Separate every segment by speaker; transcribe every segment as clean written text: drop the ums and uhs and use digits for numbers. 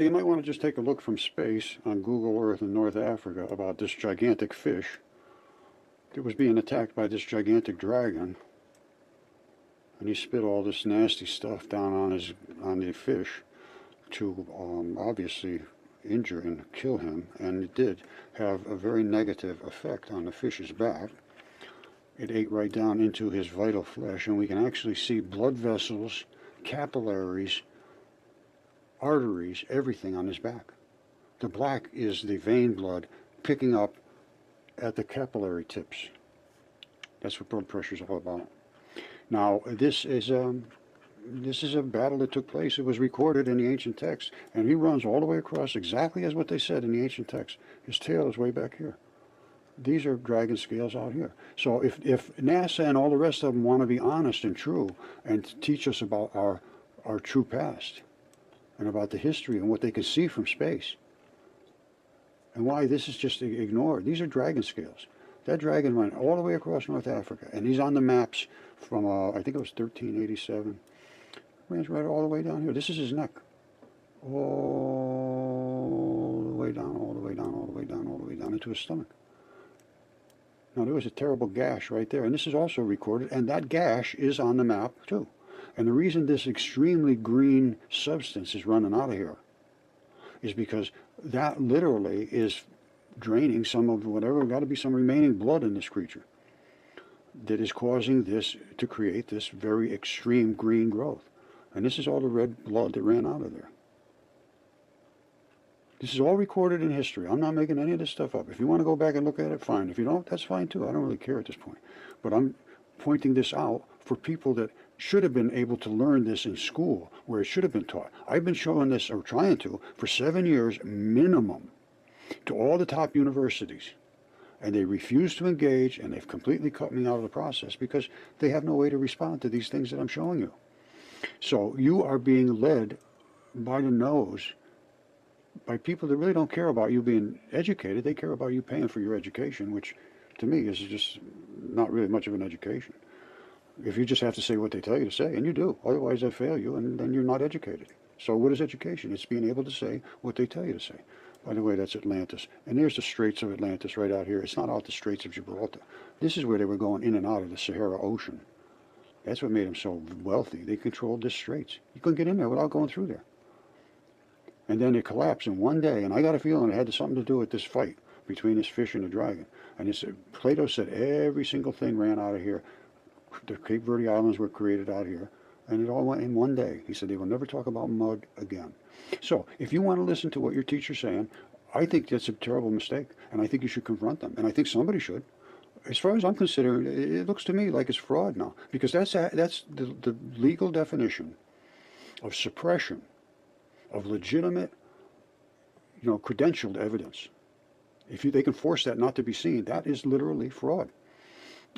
Speaker 1: You might want to just take a look from space on Google Earth in North Africa about this gigantic fish that was being attacked by this gigantic dragon, and he spit all this nasty stuff down on the fish to obviously injure and kill him, and it did have a very negative effect on the fish's back. It ate right down into his vital flesh, and we can actually see blood vessels, capillaries, arteries, everything on his back. The black is the vein blood picking up at the capillary tips. That's what blood pressure is all about. Now, this is a battle that took place. It was recorded in the ancient text, and he runs all the way across exactly as what they said in the ancient text. His tail is way back here. These are dragon scales out here. So if NASA and all the rest of them want to be honest and true and teach us about our true past and about the history and what they can see from space and why this is just ignored, these are dragon scales. That dragon went all the way across North Africa, and he's on the maps from, I think it was 1387. Runs right all the way down here. This is his neck. All the way down, all the way down, all the way down, all the way down into his stomach. Now, there was a terrible gash right there, and this is also recorded, and that gash is on the map, too. And the reason this extremely green substance is running out of here is because that literally is draining some of whatever, got to be some remaining blood in this creature that is causing this to create this very extreme green growth. And this is all the red blood that ran out of there. This is all recorded in history. I'm not making any of this stuff up. If you want to go back and look at it, fine. If you don't, that's fine too. I don't really care at this point. But I'm pointing this out for people that should have been able to learn this in school, where it should have been taught. I've been showing this, or trying to, for 7 years minimum, to all the top universities. And they refuse to engage, and they've completely cut me out of the process because they have no way to respond to these things that I'm showing you. So you are being led by the nose by people that really don't care about you being educated. They care about you paying for your education, which to me is just not really much of an education. If you just have to say what they tell you to say, and you do, otherwise they fail you, and then you're not educated. So what is education? It's being able to say what they tell you to say. By the way, that's Atlantis. And there's the Straits of Atlantis right out here. It's not out the Straits of Gibraltar. This is where they were going in and out of the Sahara Ocean. That's what made them so wealthy. They controlled the straits. You couldn't get in there without going through there. And then it collapsed in one day, and I got a feeling it had something to do with this fight between this fish and the dragon. And Plato said every single thing ran out of here. The Cape Verde Islands were created out here, and it all went in one day. He said they will never talk about mud again. So if you want to listen to what your teacher's saying, I think that's a terrible mistake, and I think you should confront them, and I think somebody should. As far as I'm concerned, it looks to me like it's fraud now, because that's the legal definition of suppression of legitimate, credentialed evidence. If they can force that not to be seen, that is literally fraud.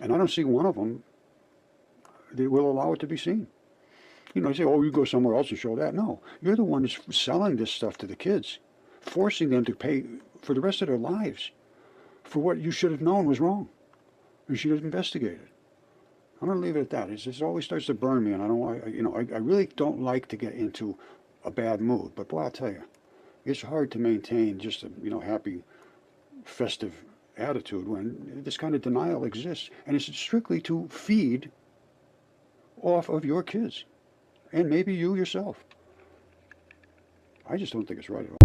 Speaker 1: And I don't see one of them that will allow it to be seen. You say, oh, you go somewhere else and show that. No, you're the one that's selling this stuff to the kids, forcing them to pay for the rest of their lives for what you should have known was wrong. You should have investigated. I'm going to leave it at that. It always starts to burn me, and I don't. I really don't like to get into a bad mood. But boy, I'll tell you, it's hard to maintain just a happy, festive attitude when this kind of denial exists, and it's strictly to feed off of your kids, and maybe you yourself. I just don't think it's right at all.